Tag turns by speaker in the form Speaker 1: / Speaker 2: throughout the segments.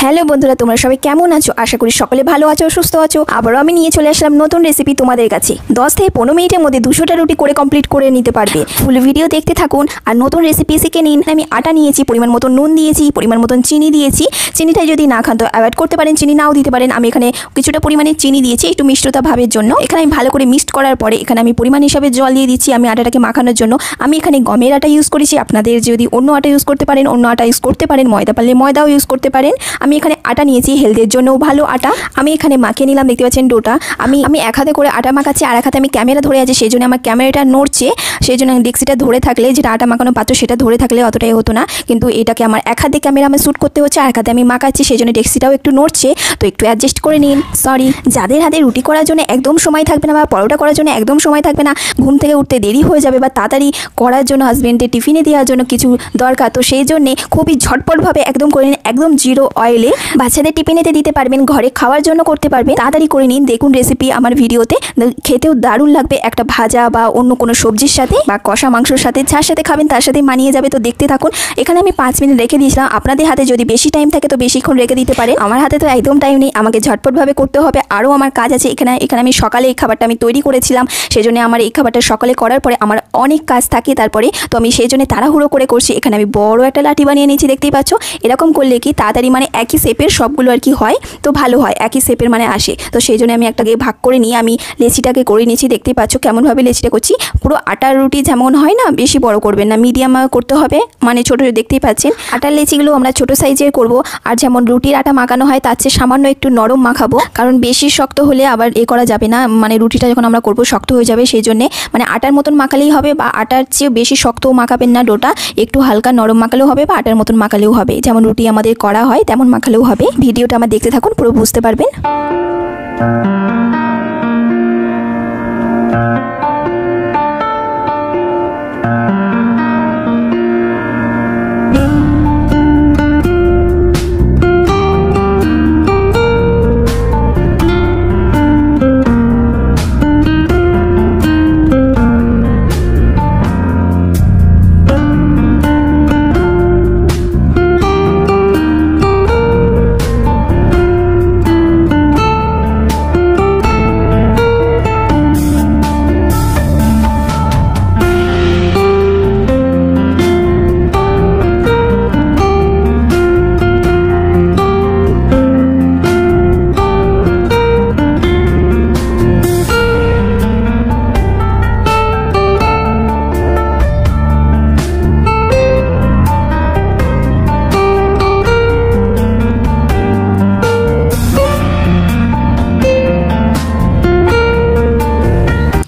Speaker 1: Hello বন্ধুরা, তোমরা সবাই কেমন আছো? আশা করি সকলে ভালো আছো, সুস্থ আছো। আবারও আমি নিয়ে চলে আসলাম নতুন রেসিপি তোমাদের কাছে। 10 থেকে 15 মিনিটের মধ্যে 200টা রুটি করে কমপ্লিট করে নিতে পারবে। ফুল ভিডিও দেখতে থাকুন আর নতুন রেসিপি শিখে নিন। আমি আটা নিয়েছি, পরিমাণ মতো নুন দিয়েছি, পরিমাণ মতন চিনি দিয়েছি। চিনিটা যদি না খান তো অ্যাভয়েড করতে পারেন, চিনি নাও দিতে পারেন। আমি এখানে কিছুটা পরিমাণে চিনি দিয়েছি একটু মিষ্টতা ভাবের জন্য। এখানে আমি ভালো করে মিক্সড করার পরে এখানে আমি পরিমাণ হিসাবে জল দিয়ে দিচ্ছি আমি আটাটাকে মাখানোর জন্য। আমি এখানে গমের আটা ইউজ করেছি, আপনাদের যদি অন্য আটা ইউজ করতে পারেন অন্য আটা ইউজ করতে পারেন, ময়দা পারলে ময়দাও ইউজ করতে পারেন। আমি এখানে আটা নিয়েছি, হেলথের জন্যও ভালো আটা। আমি এখানে মাখিয়ে নিলাম, দেখতে পাচ্ছেন ডোটা। আমি এক হাতে করে আটা মাখাচ্ছি আর এক হাতে আমি ক্যামেরা ধরে আছি, সেই জন্য আমার ক্যামেরাটা নড়ছে। সেই জন্য ডেক্সিটা ধরে থাকলে, যেটা আটা মাখানো পাত্র সেটা ধরে থাকলে অতটাই হতো না, কিন্তু এটাকে আমার এক হাতে ক্যামেরা আমি শ্যুট করতে হচ্ছে আর এক হাতে আমি মাখাচ্ছি, সেই জন্য ডেক্সিটাও একটু নড়ছে, তো একটু অ্যাডজাস্ট করে নিন। সরি, যাদের হাতে রুটি করার জন্য একদম সময় থাকবে না বা পরোটা করার জন্য একদম সময় থাকবে না, ঘুম থেকে উঠতে দেরি হয়ে যাবে বা তাড়াতাড়ি করার জন্য হাজবেন্ডের টিফিনে দেওয়ার জন্য কিছু দরকার, তো সেই জন্যে খুবই ঝটপটভাবে একদম করে নিন, একদম জিরো অয়েলে। বাচ্চাদের টিফিনেতে দিতে পারবেন, ঘরে খাওয়ার জন্য করতে পারবেন। তাড়াতাড়ি করে নিন, দেখুন রেসিপি আমার ভিডিওতে, খেতেও দারুণ লাগবে। একটা ভাজা বা অন্য কোনো সবজির সাথে বা কষা মাংসর সাথে, যার সাথে খাবেন তার সাথে মানিয়ে যাবে। তো দেখতে থাকুন। এখানে আমি 5 মিনিট রেখে দিয়েছিলাম। আপনাদের হাতে যদি বেশি টাইম থাকে তো বেশিক্ষণ রেখে দিতে পারেন। আমার হাতে তো একদম টাইম নেই, আমাকে ঝটপটভাবে করতে হবে। আরও আমার কাজ আছে। এখানে আমি সকালে এই খাবারটা আমি তৈরি করেছিলাম, সেই জন্য আমার এই খাবারটা সকালে করার পরে আমার অনেক কাজ থাকে তারপরে, তো আমি সেই জন্য তাড়াহুড়ো করে করছি। এখানে আমি বড় একটা লাঠি বানিয়ে নিয়েছি, দেখতেই পাচ্ছ। এরকম করলে কি তাড়াতাড়ি মানে একই শেপের সবগুলো আর কি হয়, তো ভালো হয়, একই শেপের মানে আসে। তো সেই জন্য আমি একটাকে ভাগ করে নিয়ে আমি লেচিটাকে করে নিয়েছি, দেখতেই পাচ্ছ কেমনভাবে লেচিটা করছি। পুরো আটার রুটি যেমন হয় না, বেশি বড় করবেন না, মিডিয়াম করতে হবে, মানে ছোটো, দেখতেই পাচ্ছেন। আটার লেচিগুলো আমরা ছোটো সাইজের করব। আর যেমন রুটির আটা মাখানো হয় তার চেয়ে সামান্য একটু নরম মাখাবো, কারণ বেশি শক্ত হলে আবার করা যাবে না, মানে রুটিটা যখন আমরা করবো শক্ত হয়ে যাবে, সেই জন্যে মানে আটার মতন মাখালেই হবে, বা আটার চেয়ে বেশি শক্তও মাখাবেন না ডোটা, একটু হালকা নরম মাখালেও হবে বা আটার মতন মাখালেও হবে, যেমন রুটি আমাদের করা হয় তেমন মাখালেও হবে। ভিডিওটা আমার দেখতে থাকুন, পুরো বুঝতে পারবেন।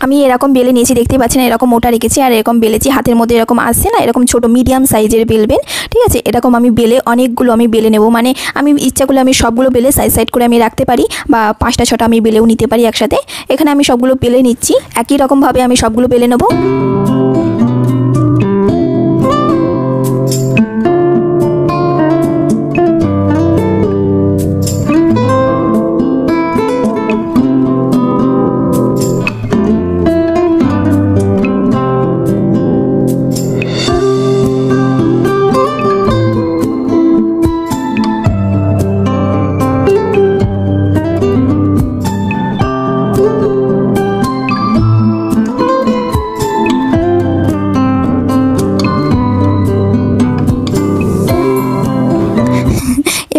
Speaker 1: আমি এরকম বেলে নিয়েছি, দেখতে পাচ্ছেন, এরকম মোটা রেখেছি আর এরকম বেলেছি, হাতের মধ্যে এরকম আসছে না, এরকম ছোট মিডিয়াম সাইজের বেলবেন, ঠিক আছে। এরকম আমি বেলে অনেকগুলো আমি বেলে নেব, মানে আমি ইচ্ছা করলে আমি সবগুলো বেলে সাইড সাইড করে আমি রাখতে পারি, বা 5টা 6টা আমি বেলেও নিতে পারি একসাথে। এখানে আমি সবগুলো বেলে নিচ্ছি, একই রকমভাবে আমি সবগুলো বেলে নেব।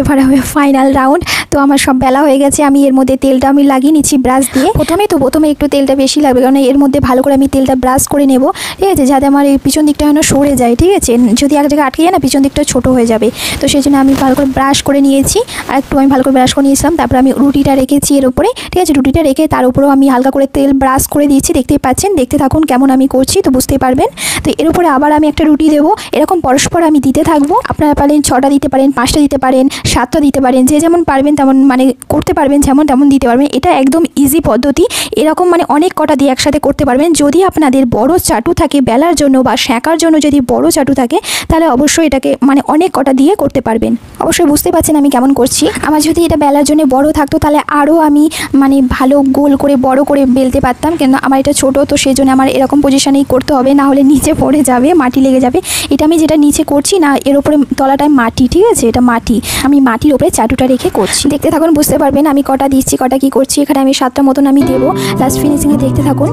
Speaker 1: এবার হবে ফাইনাল রাউন্ড। তো আমার সব বেলা হয়ে গেছে, আমি এর মধ্যে তেলটা আমি লাগিয়ে নিচ্ছি ব্রাশ দিয়ে। প্রথমে একটু তেলটা বেশি লাগবে, কারণ এর মধ্যে ভালো করে আমি তেলটা ব্রাশ করে নেব, ঠিক আছে, যাতে আমার এই পিছন দিকটা যেন সরে যায়, ঠিক আছে। যদি এক জায়গায় আটকে যায় না, পিছন দিকটা ছোটো হয়ে যাবে, তো সেই জন্য আমি ভালো করে ব্রাশ করে নিয়েছি। আর একটু আমি ভালো করে ব্রাশ করে নিয়েছিলাম, তারপর আমি রুটিটা রেখেছি এর উপরে, ঠিক আছে। রুটিটা রেখে তার উপরেও আমি হালকা করে তেল ব্রাশ করে দিয়েছি, দেখতেই পাচ্ছেন। দেখতে থাকুন কেমন আমি করছি, তো বুঝতেই পারবেন। তো এর উপরে আবার আমি একটা রুটি দেবো, এরকম পরস্পর আমি দিতে থাকবো। আপনারা পারেন 6টা দিতে পারেন, 5টা দিতে পারেন, 7টা দিতে পারেন, যে যেমন পারবেন তেমন মানে করতে পারবেন, যেমন তেমন দিতে পারবেন। এটা একদম ইজি পদ্ধতি, এরকম মানে অনেক কটা দিয়ে একসাথে করতে পারবেন। যদি আপনাদের বড় চাটু থাকে বেলার জন্য বা সেঁকার জন্য, যদি বড় চাটু থাকে তাহলে অবশ্যই এটাকে মানে অনেক কটা দিয়ে করতে পারবেন। অবশ্যই বুঝতে পারছেন আমি কেমন করছি। আমার যদি এটা বেলার জন্য বড় থাকতো তাহলে আরও আমি মানে ভালো গোল করে বড় করে বেলতে পারতাম, কিন্তু আমার এটা ছোট, তো সেই জন্য আমার এরকম পজিশনেই করতে হবে, না হলে নিচে পড়ে যাবে, মাটি লেগে যাবে। এটা আমি যেটা নিচে করছি না, এর উপরে তলাটায় মাটি, ঠিক আছে, এটা মাটি। আমি মাটির উপরে চাটুটা রেখে করছি। দেখতে থাকুন, বুঝতে পারবেন আমি কটা দিচ্ছি, কটা কি করছি। এখানে আমি 7টা মতন আমি দেবো লাস্ট ফিনিশিংয়ে, দেখতে থাকুন।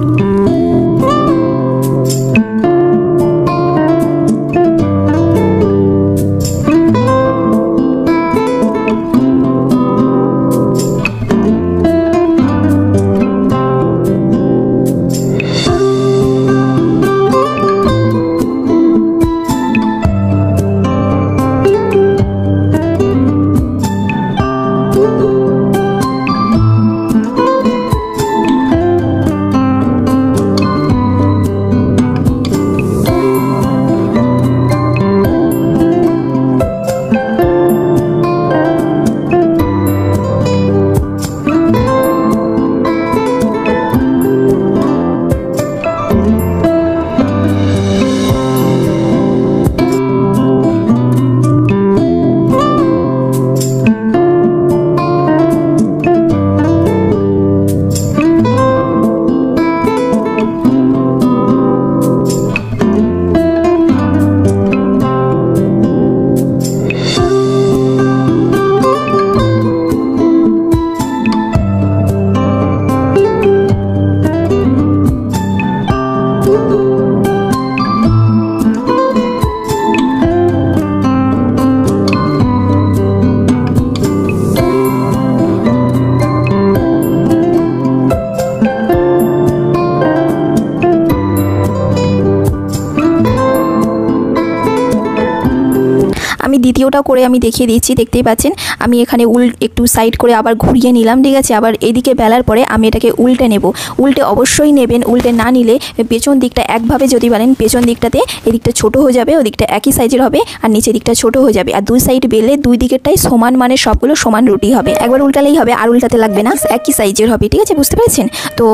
Speaker 1: আমি দ্বিতীয়টা করে আমি দেখিয়ে দিচ্ছি, দেখতেই পাচ্ছেন আমি এখানে একটু সাইড করে আবার ঘুরিয়ে নিলাম, ঠিক আছে। আবার এদিকে বেলার পরে আমি এটাকে উল্টে নেব। উল্টে অবশ্যই নেবেন, উল্টে না নিলে পেছন দিকটা একভাবে যদি বেলেন, পেছন দিকটাতে এদিকটা ছোট হয়ে যাবে, ওদিকটা একই সাইজের হবে, আর নিচের দিকটা ছোট হয়ে যাবে। আর দুই সাইড বেলে দুই দিকেরটাই সমান, মানে সবগুলো সমান রুটি হবে। একবার উল্টালেই হবে, আর উল্টাতে লাগবে না, একই সাইজের হবে, ঠিক আছে, বুঝতে পেরেছেন। তো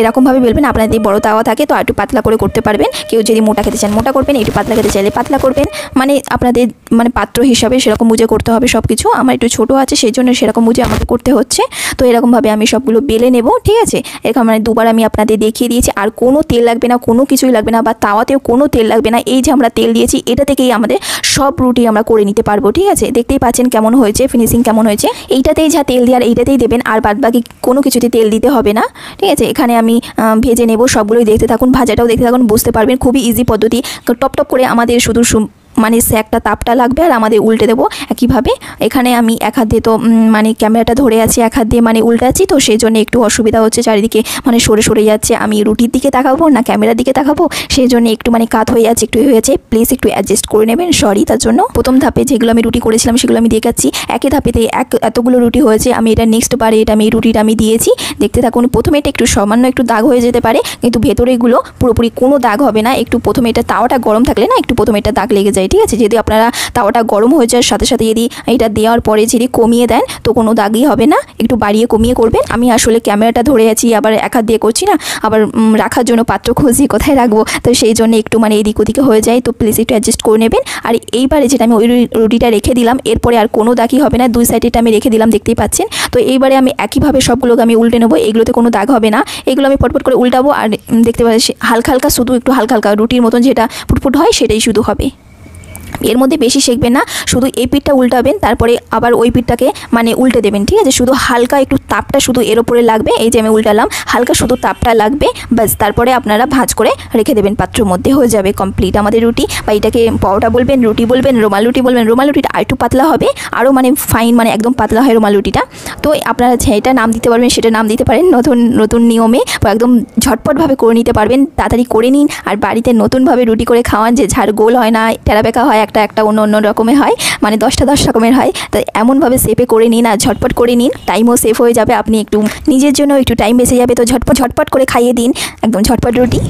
Speaker 1: এরকমভাবে বেলবেন। আপনাদের যদি বড় তাওয়া থাকে তো একটু পাতলা করে করতে পারবেন, কেউ যদি মোটা খেতে চান মোটা করবেন, একটু পাতলা খেতে চাইলে পাতলা করবেন, মানে আপনাদের মানে পাত্র হিসাবে সেরকম বুঝে করতে হবে সব কিছু। আমার একটু ছোটো আছে সেই জন্য সেরকম বুঝে আমাকে করতে হচ্ছে। তো এরকমভাবে আমি সবগুলো বেলে নেব, ঠিক আছে। এরকম মানে দুবার আমি আপনাদের দেখিয়ে দিয়েছি। আর কোনো তেল লাগবে না, কোনো কিছুই লাগবে না, বা তাওয়াতেও কোনো তেল লাগবে না। এই যে আমরা তেল দিয়েছি এটা থেকেই আমাদের সব রুটি আমরা করে নিতে পারবো, ঠিক আছে। দেখতেই পাচ্ছেন কেমন হয়েছে, ফিনিশিং কেমন হয়েছে। এইটাতেই যা তেল দিয়ে আর এইটাতেই দেবেন, আর বাদ বাকি কোনো কিছুতে তেল দিতে হবে না, ঠিক আছে। এখানে আমি ভেজে নেব সবগুলোই, দেখতে থাকুন, ভাজাটাও দেখতে থাকুন, বুঝতে পারবেন। খুবই ইজি পদ্ধতি। টপ টপ করে আমাদের শুধু মানে একটা তাপটা লাগবে আর আমাদের উল্টে দেবো একইভাবে। এখানে আমি এক হাত দিয়ে তো মানে ক্যামেরাটা ধরে আছি, এক হাত দিয়ে মানে উল্টাচ্ছি, তো সেই জন্য একটু অসুবিধা হচ্ছে, চারিদিকে মানে সরে সরে যাচ্ছে। আমি রুটির দিকে তাকাবো না ক্যামেরার দিকে তাকাবো, সেই জন্য একটু মানে কাত হয়ে যাচ্ছে, একটু হয়ে যাচ্ছে। প্লিজ একটু অ্যাডজাস্ট করে নেবেন, সরি তার জন্য। প্রথম ধাপে যেগুলো আমি রুটি করেছিলাম সেগুলো আমি দেখাচ্ছি। একই ধাপেতে এতগুলো রুটি হয়েছে। আমি এটা নেক্সট বারে এটা আমি রুটিটা আমি দিয়েছি, দেখতে থাকুন। প্রথমে এটা একটু সামান্য একটু দাগ হয়ে যেতে পারে, কিন্তু ভেতরেগুলো পুরোপুরি কোনো দাগ হবে না। একটু প্রথমে এটা তাওয়াটা গরম থাকলে না একটু প্রথমে এটা দাগ লেগে যায়, ঠিক আছে। যদি আপনারা তাওয়াটা গরম হয়ে যাওয়ার সাথে সাথে যদি এটা দেওয়ার পরে যদি কমিয়ে দেন তো কোনো দাগই হবে না, একটু বাড়িয়ে কমিয়ে করবেন। আমি আসলে ক্যামেরাটা ধরে আছি, আবার এক হাত দিয়ে করছি না, আবার রাখার জন্য পাত্র খুঁজি কোথায় রাখবো, তো সেই জন্য একটু মানে এদিক ওদিকে হয়ে যায়। তো প্লিজ একটু অ্যাডজাস্ট করে নেবেন। আর এইবারে যেটা আমি ওই রুটিটা রেখে দিলাম, এরপরে আর কোনো দাগই হবে না, দুই সাইডেটা আমি রেখে দিলাম, দেখতেই পাচ্ছেন। তো এইবারে আমি একইভাবে সবগুলোকে আমি উল্টে নেবো, এগুলোতে কোনো দাগ হবে না। এগুলো আমি পটপট করে উল্টাবো, আর দেখতে পাচ্ছি হালকা হালকা, শুধু একটু হালকা হালকা রুটির মতন যেটা ফুটফুট হয় সেটাই শুধু হবে। এর মধ্যে বেশি শেখবেন না, শুধু এই পিঠটা উল্টাবেন, তারপরে আবার ওই পিঠটাকে মানে উল্টে দেবেন, ঠিক আছে। শুধু হালকা একটু তাপটা শুধু এর ওপরে লাগবে, এই যে আমি উল্টালাম, হালকা শুধু তাপটা লাগবে, বাস। তারপরে আপনারা ভাঁজ করে রেখে দেবেন পাত্রের মধ্যে, হয়ে যাবে কমপ্লিট আমাদের রুটি। বা এটাকে পরোটা বলবেন, রুটি বলবেন, রুমাল রুটি বলবেন। রুমাল রুটিটা আর একটু পাতলা হবে, আরও মানে ফাইন, মানে একদম পাতলা হয় রুমাল রুটিটা। তো আপনারা যেটা নাম দিতে পারবেন সেটা নাম দিতে পারেন, নতুন নতুন নিয়মে একদম ঝটপটভাবে করে নিতে পারবেন। তাড়াতাড়ি করে নিন, আর বাড়িতে নতুনভাবে রুটি করে খাওয়ান, যে ঝাড় গোল হয় না, টেরাবেকা হয়, একটা অন্য অন্য রকমের হয়, মানে 10টা 10 রকমের হয়। তো এমনভাবে সেপে করে নিন, আর ঝটপট করে নিন, টাইমও সেভ হয়ে যাবে, আপনি একটু নিজের জন্য একটু টাইম বেঁচে যাবে। তো ঝটপট করে খাইয়ে দিন একদম ঝটপট রুটি।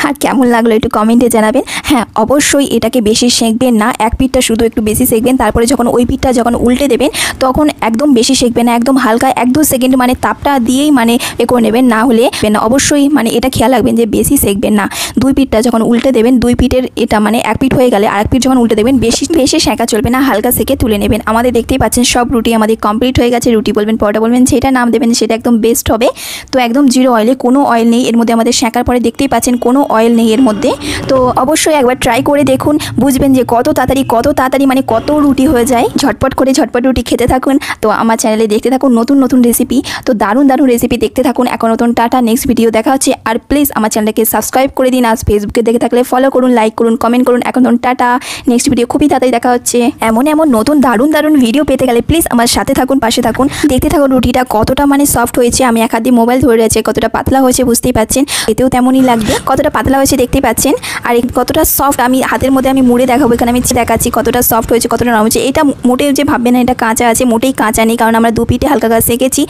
Speaker 1: আর কেমন লাগলো একটু কমেন্টে জানাবেন। হ্যাঁ, অবশ্যই এটাকে বেশি সেঁকবেন না, এক পিঠটা শুধু একটু বেশি সেঁকবেন, তারপরে যখন ওই পিঠটা যখন উল্টে দেবেন তখন একদম বেশি সেঁকবেন না, একদম হালকা 1-2 সেকেন্ড মানে তাপটা দিয়েই মানে করে নেবেন, না হলে অবশ্যই মানে এটা খেয়াল রাখবেন যে বেশি সেঁকবেন না। দুই পিঠটা যখন উল্টে দেবেন, দুই পিঠের এটা মানে এক পিঠ হয়ে গেলে আরেক পিঠ পিঠ যখন উল্টে দেবেন বেশি সেঁকা চলবে না, হালকা সেকে তুলে নেবেন। আমাদের দেখতেই পাচ্ছেন সব রুটি আমাদের কমপ্লিট হয়ে গেছে। রুটি বলবেন পরোটা বলবেন যেটা নাম দেবেন সেটা একদম বেস্ট হবে। তো একদম জিরো অয়েলে, কোনো অয়েল নেই এর মধ্যে, আমাদের সেঁকার পরে দেখতেই পাচ্ছেন কোনো অয়েল নেই এর মধ্যে। তো অবশ্যই একবার ট্রাই করে দেখুন, বুঝবেন যে কত তাড়াতাড়ি মানে কত রুটি হয়ে যায়। ঝটপট রুটি খেতে থাকুন। তো আমার চ্যানেলে দেখতে থাকুন নতুন রেসিপি। তো দারুণ রেসিপি দেখতে থাকুন। এখন নতুন টাটা, নেক্সট ভিডিও দেখা হচ্ছে। আর প্লিজ আমার চ্যানেলকে সাবস্ক্রাইব করে দিন। আজ ফেসবুকে দেখে থাকলে ফলো করুন, লাইক করুন, কমেন্ট করুন। এখন টাটা, নেক্সট ভিডিও খুবই তাড়াতাড়ি দেখা হচ্ছে। এমন নতুন দারুণ ভিডিও পেতে গেলে প্লিজ আমার সাথে থাকুন, পাশে থাকুন। দেখতে থাকুন রুটিটা কতটা মানে সফট হয়েছে। আমি এক হাত দিয়ে মোবাইল ধরে রয়েছে, কতটা পাতলা হয়েছে বুঝতেই পাচ্ছেন। এতেও তেমনই লাগবে, কতটা পাতলা হয়েছে দেখতেই পাচ্ছেন। আর কতটা সফট আমি হাতের মধ্যে আমি মুড়ে দেখাবো। এখানে আমি দেখাচ্ছি কতটা সফট হয়েছে, কতটা নরম হয়েছে। এটা মোটেও যে ভাববে না এটা কাঁচা আছে, মোটেই কাঁচা নেই, কারণ আমরা দু পিঠে হালকা সেকেছি।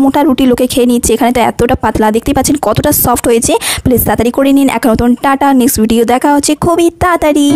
Speaker 1: মোটা রুটি লোকে খেয়ে নিচ্ছে, এখানে তো এতটা পাতলা। দেখতেই পাচ্ছেন কতটা সফট হয়েছে। প্লিজ তাড়াতাড়ি করে নিন। এখন টাটা, নেক্সট ভিডিও দেখা হচ্ছে খুবই তাড়াতাড়ি।